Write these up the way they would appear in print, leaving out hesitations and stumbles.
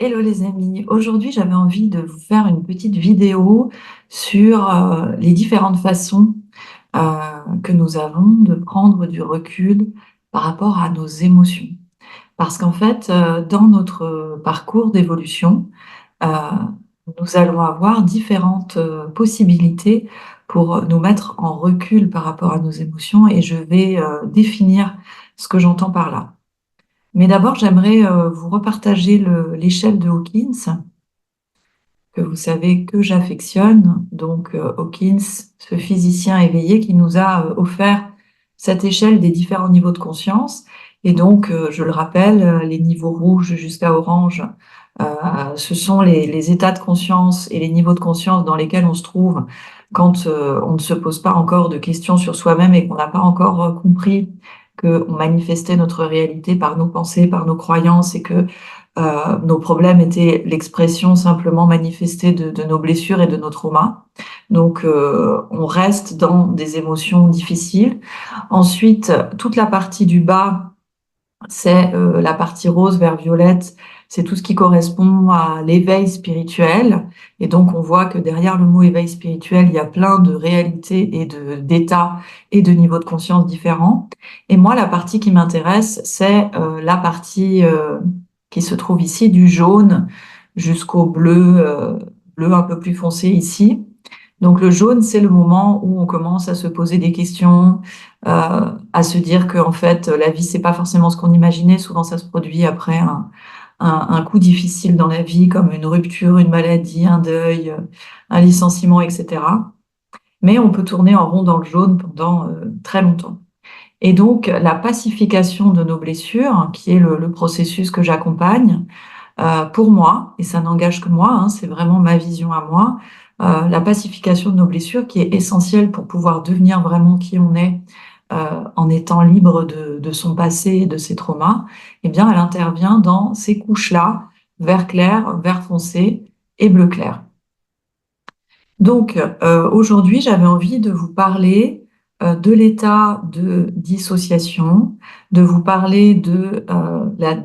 Hello les amis, aujourd'hui j'avais envie de vous faire une petite vidéo sur les différentes façons que nous avons de prendre du recul par rapport à nos émotions. Parce qu'en fait, dans notre parcours d'évolution, euh, nous allons avoir différentes possibilités pour nous mettre en recul par rapport à nos émotions et je vais définir ce que j'entends par là. Mais d'abord, j'aimerais vous repartager l'échelle de Hawkins que vous savez que j'affectionne. Donc, Hawkins, ce physicien éveillé qui nous a offert cette échelle des différents niveaux de conscience. Et donc, je le rappelle, les niveaux rouges jusqu'à orange, ce sont les états de conscience et les niveaux de conscience dans lesquels on se trouve quand on ne se pose pas encore de questions sur soi-même et qu'on n'a pas encore compris qu'on manifestait notre réalité par nos pensées, par nos croyances et que nos problèmes étaient l'expression simplement manifestée de nos blessures et de nos traumas. Donc, on reste dans des émotions difficiles. Ensuite, toute la partie du bas, c'est la partie rose vers violette. C'est tout ce qui correspond à l'éveil spirituel. Et donc, on voit que derrière le mot éveil spirituel, il y a plein de réalités et d'états et de niveaux de conscience différents. Et moi, la partie qui m'intéresse, c'est la partie qui se trouve ici, du jaune jusqu'au bleu, bleu un peu plus foncé ici. Donc le jaune, c'est le moment où on commence à se poser des questions, à se dire que en fait la vie c'est pas forcément ce qu'on imaginait. Souvent ça se produit après un coup difficile dans la vie, comme une rupture, une maladie, un deuil, un licenciement, etc. Mais on peut tourner en rond dans le jaune pendant très longtemps. Et donc la pacification de nos blessures, qui est le processus que j'accompagne, pour moi, et ça n'engage que moi, hein, c'est vraiment ma vision à moi, la pacification de nos blessures qui est essentielle pour pouvoir devenir vraiment qui on est en étant libre de son passé et de ses traumas, eh bien, elle intervient dans ces couches-là, vert clair, vert foncé et bleu clair. Donc, aujourd'hui, j'avais envie de vous parler de l'état de dissociation, de vous parler de la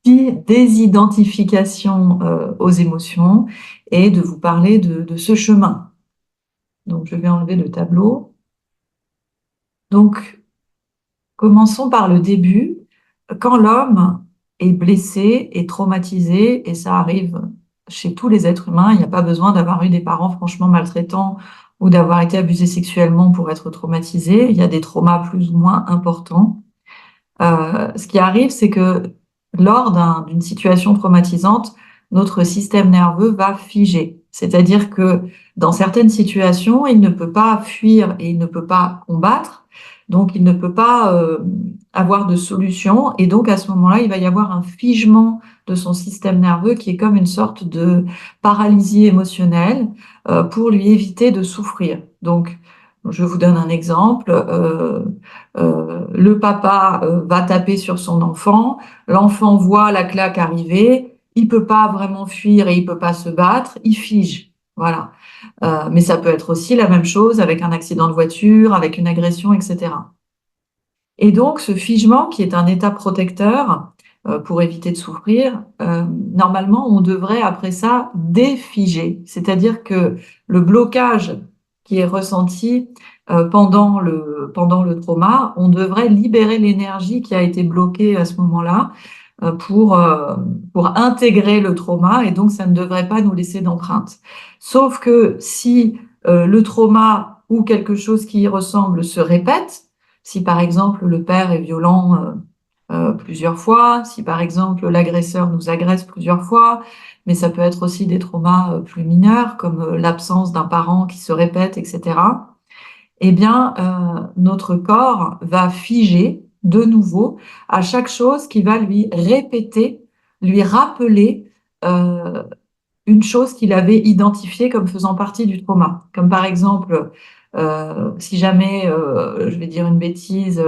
désidentification aux émotions et de vous parler de ce chemin. Donc, je vais enlever le tableau. Donc, commençons par le début. Quand l'homme est blessé et traumatisé, et ça arrive chez tous les êtres humains, il n'y a pas besoin d'avoir eu des parents franchement maltraitants ou d'avoir été abusé sexuellement pour être traumatisé. Il y a des traumas plus ou moins importants. Ce qui arrive, c'est que lors d'une situation traumatisante, notre système nerveux va figer. C'est-à-dire que dans certaines situations, il ne peut pas fuir et il ne peut pas combattre, donc il ne peut pas avoir de solution. Et donc à ce moment-là, il va y avoir un figement de son système nerveux qui est comme une sorte de paralysie émotionnelle pour lui éviter de souffrir. Donc, je vous donne un exemple. Le papa va taper sur son enfant, l'enfant voit la claque arriver, il peut pas vraiment fuir et il peut pas se battre, il fige. Voilà. Mais ça peut être aussi la même chose avec un accident de voiture, avec une agression, etc. Et donc, ce figement, qui est un état protecteur pour éviter de souffrir, normalement, on devrait après ça défiger. C'est-à-dire que le blocage qui est ressenti pendant le trauma, on devrait libérer l'énergie qui a été bloquée à ce moment-là euh, pour, euh, pour intégrer le trauma et donc ça ne devrait pas nous laisser d'empreinte. Sauf que si le trauma ou quelque chose qui y ressemble se répète, si par exemple le père est violent plusieurs fois, si par exemple l'agresseur nous agresse plusieurs fois, mais ça peut être aussi des traumas plus mineurs comme l'absence d'un parent qui se répète, etc. Eh bien, notre corps va figer de nouveau à chaque chose qui va lui répéter, lui rappeler euh, une chose qu'il avait identifiée comme faisant partie du trauma. Comme par exemple, si jamais, je vais dire une bêtise,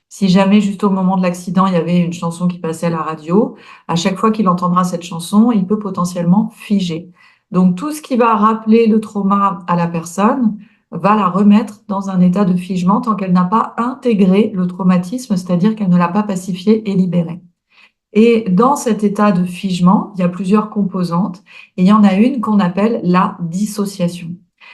si jamais juste au moment de l'accident, il y avait une chanson qui passait à la radio, à chaque fois qu'il entendra cette chanson, il peut potentiellement figer. Donc tout ce qui va rappeler le trauma à la personne va la remettre dans un état de figement tant qu'elle n'a pas intégré le traumatisme, c'est-à-dire qu'elle ne l'a pas pacifié et libéré. Et dans cet état de figement, il y a plusieurs composantes et il y en a une qu'on appelle la dissociation.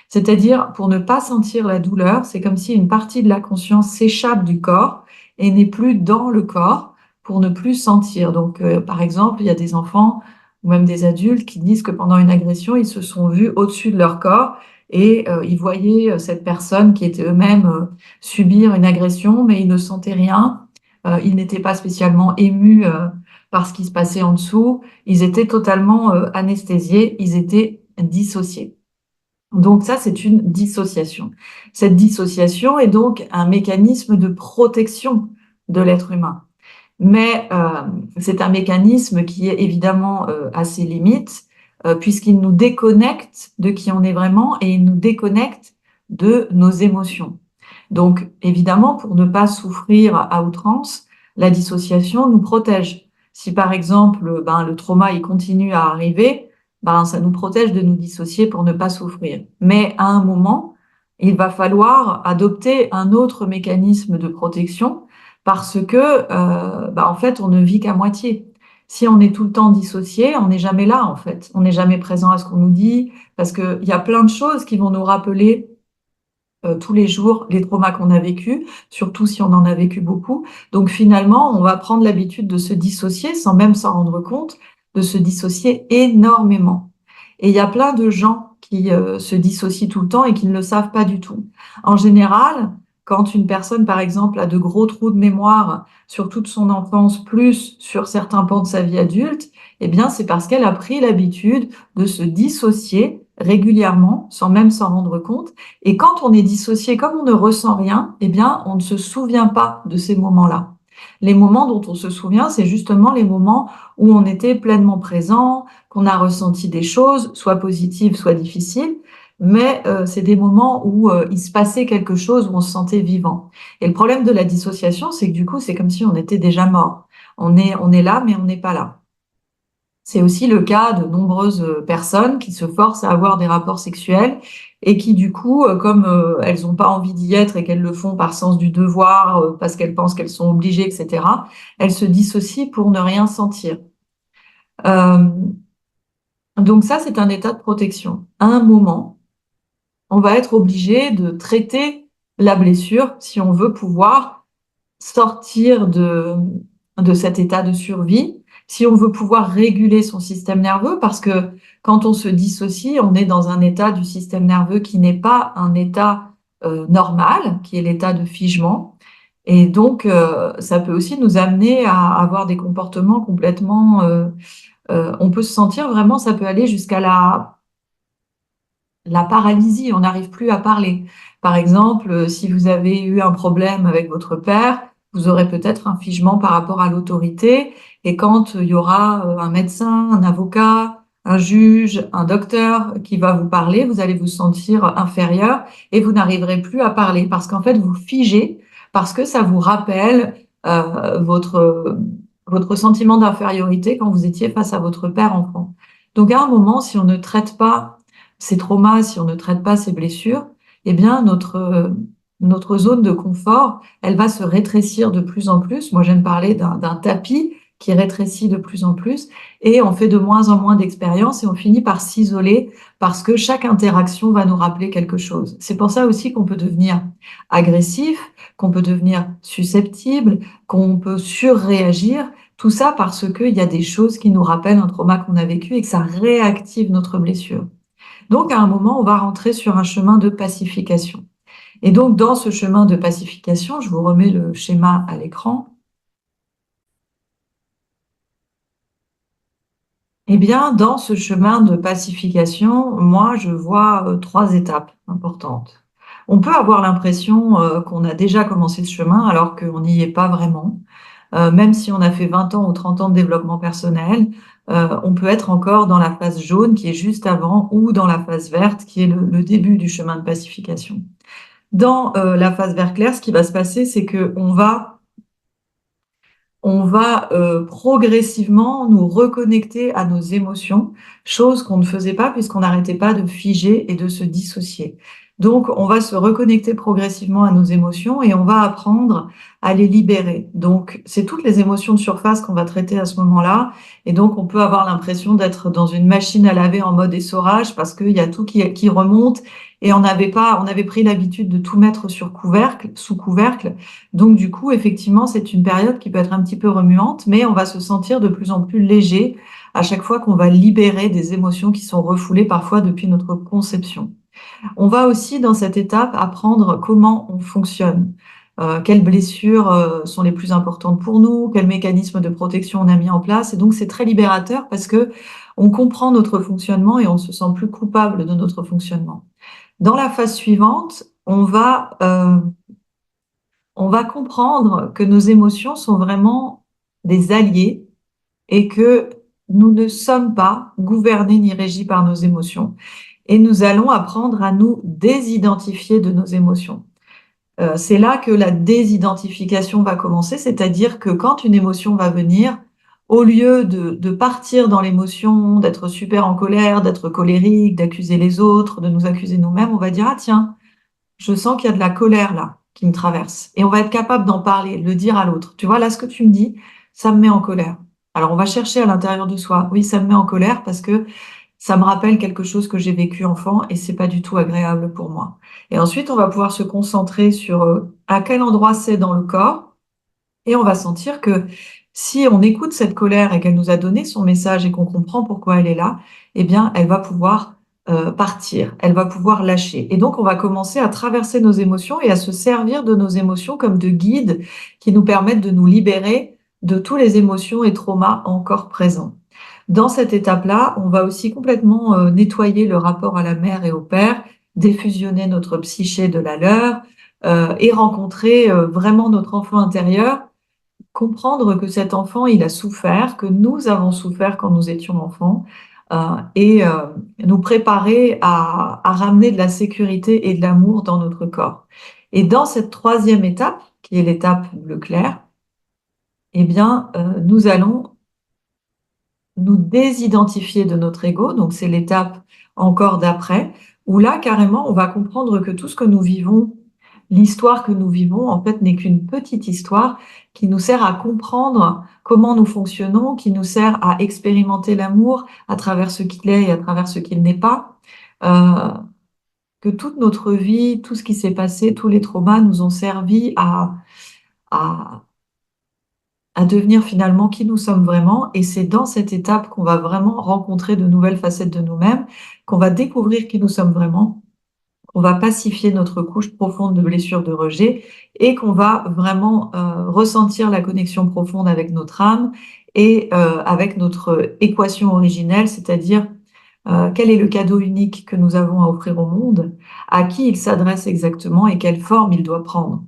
C'est-à-dire, pour ne pas sentir la douleur, c'est comme si une partie de la conscience s'échappe du corps et n'est plus dans le corps pour ne plus sentir. Donc, par exemple, il y a des enfants ou même des adultes qui disent que pendant une agression, ils se sont vus au-dessus de leur corps et ils voyaient cette personne qui était eux-mêmes subir une agression, mais ils ne sentaient rien. Ils n'étaient pas spécialement émus par ce qui se passait en dessous. Ils étaient totalement anesthésiés, ils étaient dissociés. Donc ça, c'est une dissociation. Cette dissociation est donc un mécanisme de protection de l'être humain. Mais c'est un mécanisme qui est évidemment à ses limites, puisqu'il nous déconnecte de qui on est vraiment et il nous déconnecte de nos émotions. Donc évidemment, pour ne pas souffrir à outrance, la dissociation nous protège. Si par exemple, le trauma il continue à arriver, ça nous protège de nous dissocier pour ne pas souffrir. Mais à un moment, il va falloir adopter un autre mécanisme de protection parce que en fait, on ne vit qu'à moitié. Si on est tout le temps dissocié, on n'est jamais là en fait. On n'est jamais présent à ce qu'on nous dit parce qu'il y a plein de choses qui vont nous rappeler tous les jours les traumas qu'on a vécus, surtout si on en a vécu beaucoup. Donc finalement, on va prendre l'habitude de se dissocier sans même s'en rendre compte, de se dissocier énormément. Et il y a plein de gens qui se dissocient tout le temps et qui ne le savent pas du tout. En général, quand une personne, par exemple, a de gros trous de mémoire sur toute son enfance, plus sur certains pans de sa vie adulte, eh bien, c'est parce qu'elle a pris l'habitude de se dissocier régulièrement, sans même s'en rendre compte. Et quand on est dissocié, comme on ne ressent rien, eh bien, on ne se souvient pas de ces moments-là. Les moments dont on se souvient, c'est justement les moments où on était pleinement présent, qu'on a ressenti des choses, soit positives, soit difficiles, mais c'est des moments où il se passait quelque chose, où on se sentait vivant. Et le problème de la dissociation, c'est que du coup, c'est comme si on était déjà mort. On est là, mais on n'est pas là. C'est aussi le cas de nombreuses personnes qui se forcent à avoir des rapports sexuels et qui, du coup, comme elles n'ont pas envie d'y être et qu'elles le font par sens du devoir, parce qu'elles pensent qu'elles sont obligées, etc., elles se dissocient pour ne rien sentir. Euh, donc ça, c'est un état de protection. À un moment, on va être obligé de traiter la blessure si on veut pouvoir sortir de cet état de survie, si on veut pouvoir réguler son système nerveux, parce que quand on se dissocie, on est dans un état du système nerveux qui n'est pas un état normal, qui est l'état de figement. Et donc, ça peut aussi nous amener à avoir des comportements complètement... on peut se sentir vraiment, ça peut aller jusqu'à la paralysie, on n'arrive plus à parler. Par exemple, si vous avez eu un problème avec votre père, vous aurez peut-être un figement par rapport à l'autorité. Et quand il y aura un médecin, un avocat, un juge, un docteur qui va vous parler, vous allez vous sentir inférieur et vous n'arriverez plus à parler parce qu'en fait, vous figez parce que ça vous rappelle votre sentiment d'infériorité quand vous étiez face à votre père enfant. Donc à un moment, si on ne traite pas ces traumas, si on ne traite pas ces blessures, eh bien notre zone de confort, elle va se rétrécir de plus en plus. Moi, j'aime parler d'un tapis qui rétrécit de plus en plus et on fait de moins en moins d'expériences et on finit par s'isoler parce que chaque interaction va nous rappeler quelque chose. C'est pour ça aussi qu'on peut devenir agressif, qu'on peut devenir susceptible, qu'on peut surréagir. Tout ça parce qu'il y a des choses qui nous rappellent un trauma qu'on a vécu et que ça réactive notre blessure. Donc, à un moment, on va rentrer sur un chemin de pacification. Et donc, dans ce chemin de pacification, je vous remets le schéma à l'écran. Eh bien, dans ce chemin de pacification, moi, je vois trois étapes importantes. On peut avoir l'impression qu'on a déjà commencé ce chemin alors qu'on n'y est pas vraiment. Même si on a fait 20 ans ou 30 ans de développement personnel, on peut être encore dans la phase jaune qui est juste avant ou dans la phase verte qui est le début du chemin de pacification. Dans la phase vert clair, ce qui va se passer, c'est que on va progressivement nous reconnecter à nos émotions, chose qu'on ne faisait pas puisqu'on n'arrêtait pas de figer et de se dissocier. Donc, on va se reconnecter progressivement à nos émotions et on va apprendre à les libérer. Donc, c'est toutes les émotions de surface qu'on va traiter à ce moment-là. Et donc, on peut avoir l'impression d'être dans une machine à laver en mode essorage parce qu'il y a tout qui remonte et on avait pris l'habitude de tout mettre sur couvercle, sous couvercle. Donc, du coup, effectivement, c'est une période qui peut être un petit peu remuante, mais on va se sentir de plus en plus léger à chaque fois qu'on va libérer des émotions qui sont refoulées parfois depuis notre conception. On va aussi, dans cette étape, apprendre comment on fonctionne, quelles blessures sont les plus importantes pour nous, quels mécanismes de protection on a mis en place. Et donc, c'est très libérateur parce que on comprend notre fonctionnement et on se sent plus coupable de notre fonctionnement. Dans la phase suivante, on va comprendre que nos émotions sont vraiment des alliés et que nous ne sommes pas gouvernés ni régis par nos émotions. Et nous allons apprendre à nous désidentifier de nos émotions. C'est là que la désidentification va commencer, c'est-à-dire que quand une émotion va venir, au lieu de partir dans l'émotion, d'être super en colère, d'être colérique, d'accuser les autres, de nous accuser nous-mêmes, on va dire, ah tiens, je sens qu'il y a de la colère là qui me traverse. Et on va être capable d'en parler, de le dire à l'autre. Tu vois, là, ce que tu me dis, ça me met en colère. Alors, on va chercher à l'intérieur de soi. Oui, ça me met en colère parce que ça me rappelle quelque chose que j'ai vécu enfant et c'est pas du tout agréable pour moi. Et ensuite, on va pouvoir se concentrer sur à quel endroit c'est dans le corps et on va sentir que si on écoute cette colère et qu'elle nous a donné son message et qu'on comprend pourquoi elle est là, eh bien, elle va pouvoir partir, elle va pouvoir lâcher. Et donc, on va commencer à traverser nos émotions et à se servir de nos émotions comme de guides qui nous permettent de nous libérer de toutes les émotions et traumas encore présents. Dans cette étape-là, on va aussi complètement nettoyer le rapport à la mère et au père, défusionner notre psyché de la leur et rencontrer vraiment notre enfant intérieur, comprendre que cet enfant, il a souffert, que nous avons souffert quand nous étions enfants, et nous préparer à ramener de la sécurité et de l'amour dans notre corps. Et dans cette troisième étape, qui est l'étape bleu clair, eh bien, nous allons nous désidentifier de notre ego, donc c'est l'étape encore d'après, où là, carrément, on va comprendre que tout ce que nous vivons, l'histoire que nous vivons, en fait, n'est qu'une petite histoire qui nous sert à comprendre comment nous fonctionnons, qui nous sert à expérimenter l'amour à travers ce qu'il est et à travers ce qu'il n'est pas. Euh, que toute notre vie, tout ce qui s'est passé, tous les traumas nous ont servi à à devenir finalement qui nous sommes vraiment. Et c'est dans cette étape qu'on va vraiment rencontrer de nouvelles facettes de nous-mêmes, qu'on va découvrir qui nous sommes vraiment, qu'on va pacifier notre couche profonde de blessures de rejet et qu'on va vraiment ressentir la connexion profonde avec notre âme et avec notre équation originelle, c'est-à-dire quel est le cadeau unique que nous avons à offrir au monde, à qui il s'adresse exactement et quelle forme il doit prendre.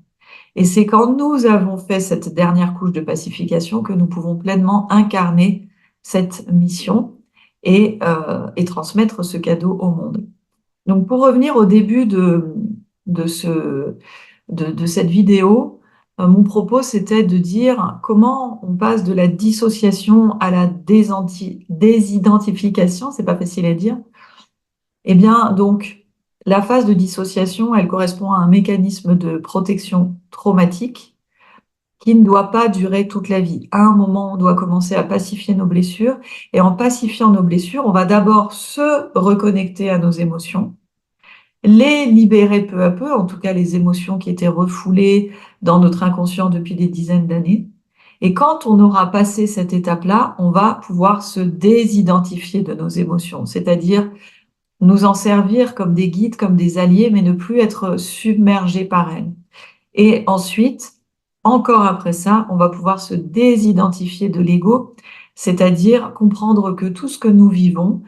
Et c'est quand nous avons fait cette dernière couche de pacification que nous pouvons pleinement incarner cette mission et transmettre ce cadeau au monde. Donc pour revenir au début de, ce, de cette vidéo, mon propos c'était de dire comment on passe de la dissociation à la désidentification, c'est pas facile à dire. Eh bien, donc, la phase de dissociation, elle correspond à un mécanisme de protection traumatique qui ne doit pas durer toute la vie. À un moment, on doit commencer à pacifier nos blessures. Et en pacifiant nos blessures, on va d'abord se reconnecter à nos émotions, les libérer peu à peu, en tout cas les émotions qui étaient refoulées dans notre inconscient depuis des dizaines d'années. Et quand on aura passé cette étape-là, on va pouvoir se désidentifier de nos émotions, c'est-à-dire nous en servir comme des guides, comme des alliés, mais ne plus être submergés par elles. Et ensuite, encore après ça, on va pouvoir se désidentifier de l'ego, c'est-à-dire comprendre que tout ce que nous vivons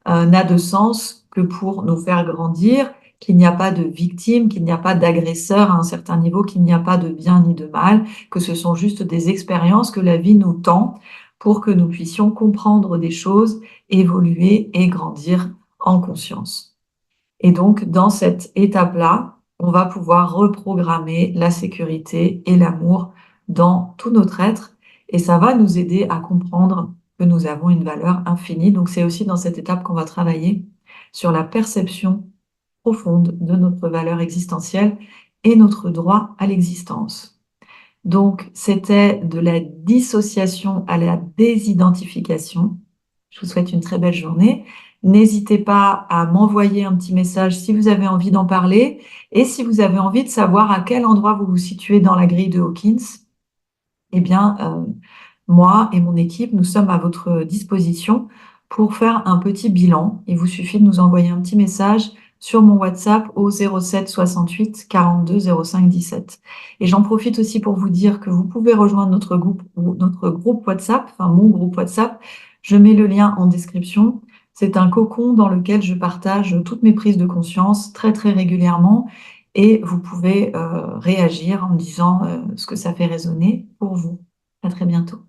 n'a de sens que pour nous faire grandir, qu'il n'y a pas de victime, qu'il n'y a pas d'agresseur à un certain niveau, qu'il n'y a pas de bien ni de mal, que ce sont juste des expériences que la vie nous tend pour que nous puissions comprendre des choses, évoluer et grandir en conscience. Et donc, dans cette étape-là, on va pouvoir reprogrammer la sécurité et l'amour dans tout notre être. Et ça va nous aider à comprendre que nous avons une valeur infinie. Donc, c'est aussi dans cette étape qu'on va travailler sur la perception profonde de notre valeur existentielle et notre droit à l'existence. Donc, c'était de la dissociation à la désidentification. Je vous souhaite une très belle journée. N'hésitez pas à m'envoyer un petit message si vous avez envie d'en parler et si vous avez envie de savoir à quel endroit vous vous situez dans la grille de Hawkins. Eh bien, moi et mon équipe, nous sommes à votre disposition pour faire un petit bilan. Il vous suffit de nous envoyer un petit message sur mon WhatsApp au 07 68 42 05 17. Et j'en profite aussi pour vous dire que vous pouvez rejoindre notre groupe WhatsApp, enfin mon groupe WhatsApp. Je mets le lien en description. C'est un cocon dans lequel je partage toutes mes prises de conscience très très régulièrement et vous pouvez réagir en me disant ce que ça fait résonner pour vous. À très bientôt.